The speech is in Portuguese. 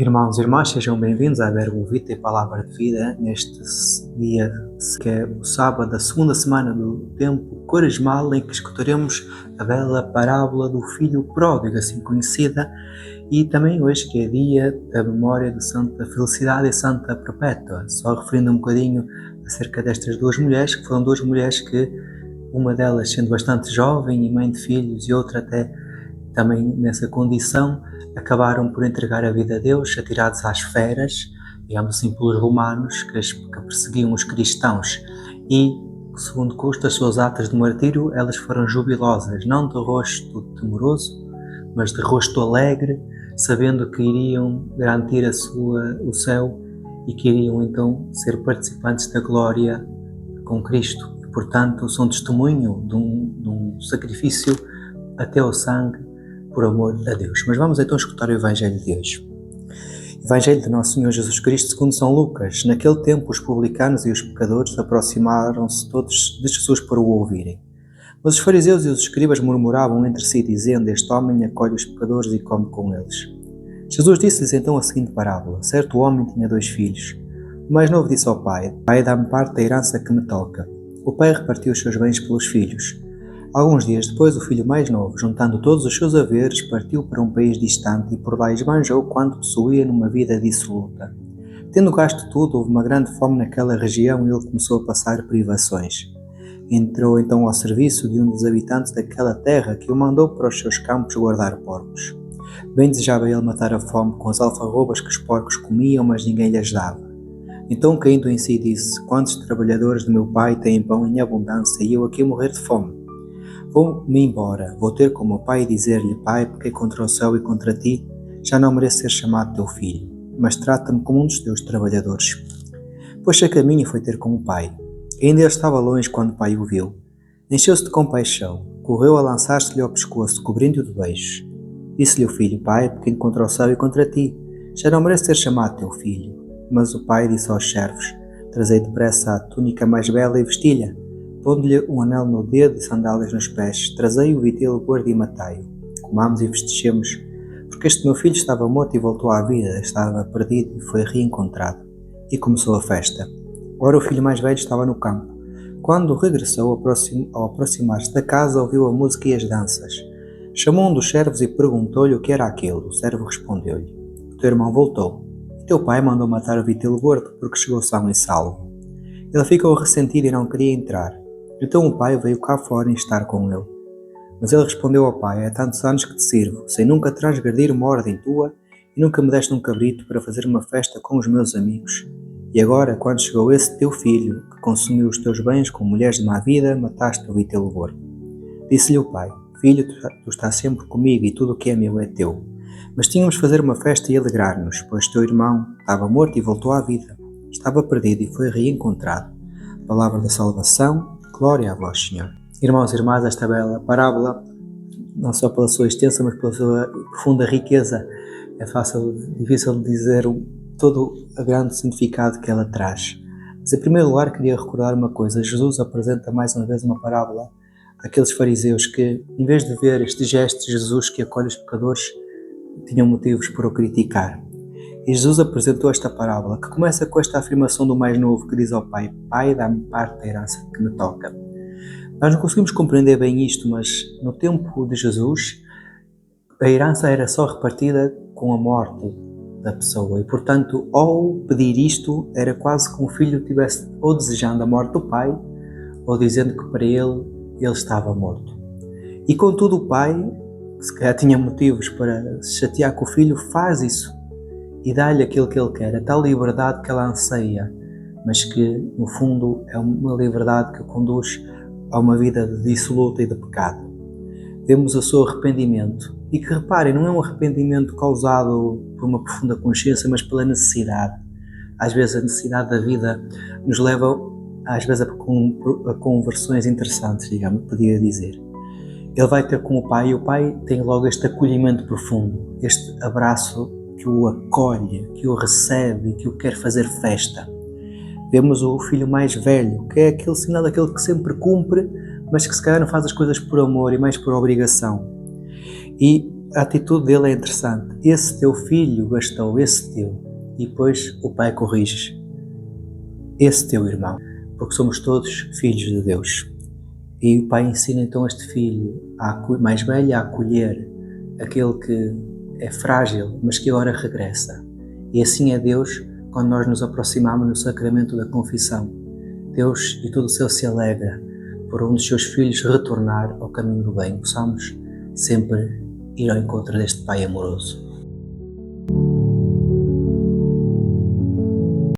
Irmãos e irmãs, sejam bem-vindos à Verbo Vita e Palavra de Vida neste dia, que é o sábado da segunda semana do tempo quaresmal, em que escutaremos a bela parábola do Filho Pródigo, assim conhecida, e também hoje que é dia da memória de Santa Felicidade e Santa Perpétua, só referindo um bocadinho acerca destas duas mulheres, que foram duas mulheres que, uma delas sendo bastante jovem e mãe de filhos e outra até também nessa condição, acabaram por entregar a vida a Deus, atirados às feras, digamos assim, pelos romanos que perseguiam os cristãos. E, segundo consta as suas atas de martírio, elas foram jubilosas, não de rosto temeroso, mas de rosto alegre, sabendo que iriam garantir o céu e que iriam então ser participantes da glória com Cristo. E, portanto, são testemunho de um sacrifício até ao sangue por amor a Deus. Mas vamos então escutar o Evangelho de hoje. Evangelho de Nosso Senhor Jesus Cristo segundo São Lucas. Naquele tempo os publicanos e os pecadores aproximaram-se todos de Jesus para o ouvirem. Mas os fariseus e os escribas murmuravam entre si, dizendo: Este homem acolhe os pecadores e come com eles. Jesus disse-lhes então a seguinte parábola. Certo homem tinha 2 filhos. O mais novo disse ao pai: Pai, dá-me parte da herança que me toca. O pai repartiu os seus bens pelos filhos. Alguns dias depois, o filho mais novo, juntando todos os seus haveres, partiu para um país distante e por lá esbanjou quanto possuía numa vida dissoluta. Tendo gasto tudo, houve uma grande fome naquela região e ele começou a passar privações. Entrou então ao serviço de um dos habitantes daquela terra, que o mandou para os seus campos guardar porcos. Bem desejava ele matar a fome com as alfarrobas que os porcos comiam, mas ninguém lhes dava. Então, caindo em si, disse: Quantos trabalhadores do meu pai têm pão em abundância e eu aqui morrer de fome? Vou-me embora, vou ter com o meu pai e dizer-lhe: Pai, pequei contra o céu e contra ti, já não mereço ser chamado teu filho, mas trata-me como um dos teus trabalhadores. Pôs-se a caminho e foi ter com o pai. Ainda ele estava longe quando o pai o viu. Encheu-se de compaixão, correu a lançar-se-lhe ao pescoço, cobrindo-o de beijos. Disse-lhe o filho: Pai, pequei contra o céu e contra ti, já não mereço ser chamado teu filho. Mas o pai disse aos servos: Trazei depressa a túnica mais bela e vestilha. Pondo-lhe um anel no dedo e sandálias nos pés, trazei o vitelo gordo e matai-o. Comamos e festejemos, porque este meu filho estava morto e voltou à vida, estava perdido e foi reencontrado. E começou a festa. Ora o filho mais velho estava no campo. Quando regressou, ao aproximar-se da casa, ouviu a música e as danças. Chamou um dos servos e perguntou-lhe o que era aquilo. O servo respondeu-lhe: O teu irmão voltou, e teu pai mandou matar o vitelo gordo, porque chegou são e salvo. Ele ficou ressentido e não queria entrar. Então o pai veio cá fora estar com ele. Mas ele respondeu ao pai: Há tantos anos que te sirvo, sem nunca transgredir uma ordem tua, e nunca me deste um cabrito para fazer uma festa com os meus amigos. E agora, quando chegou esse teu filho, que consumiu os teus bens com mulheres de má vida, mataste o vitelo gordo. Disse-lhe o pai: Filho, tu estás sempre comigo e tudo o que é meu é teu. Mas tínhamos de fazer uma festa e alegrar-nos, pois teu irmão estava morto e voltou à vida. Estava perdido e foi reencontrado. Palavra da salvação. Glória a vós, Senhor. Irmãos e irmãs, esta bela parábola, não só pela sua extensa, mas pela sua profunda riqueza, é difícil de dizer todo o grande significado que ela traz. Mas, em primeiro lugar, queria recordar uma coisa. Jesus apresenta mais uma vez uma parábola àqueles fariseus que, em vez de ver este gesto de Jesus que acolhe os pecadores, tinham motivos para o criticar. E Jesus apresentou esta parábola, que começa com esta afirmação do mais novo, que diz ao pai: Pai, dá-me parte da herança que me toca. Nós não conseguimos compreender bem isto, mas no tempo de Jesus, a herança era só repartida com a morte da pessoa. E, portanto, ao pedir isto, era quase como o filho estivesse ou desejando a morte do pai, ou dizendo que para ele estava morto. E contudo o pai, que se calhar tinha motivos para se chatear com o filho, faz isso e dá-lhe aquilo que ele quer, a tal liberdade que ela anseia, mas que no fundo é uma liberdade que conduz a uma vida de dissoluta e de pecado. Vemos o seu arrependimento, e que reparem, não é um arrependimento causado por uma profunda consciência, mas pela necessidade. Às vezes a necessidade da vida nos leva às vezes a conversões interessantes, digamos, podia dizer. Ele vai ter com o pai e o pai tem logo este acolhimento profundo, este abraço que o acolhe, que o recebe, que o quer fazer festa. Vemos o filho mais velho, que é aquele sinal daquele que sempre cumpre, mas que se calhar não faz as coisas por amor e mais por obrigação. E A atitude dele é interessante. Esse teu filho gastou esse teu. E depois o pai corrige. Esse teu irmão. Porque somos todos filhos de Deus. E o pai ensina então este filho mais velho a acolher aquele que é frágil, mas que agora regressa. E assim é Deus quando nós nos aproximamos no sacramento da confissão. Deus e todo o céu se alegra por um dos seus filhos retornar ao caminho do bem. Possamos sempre ir ao encontro deste Pai amoroso.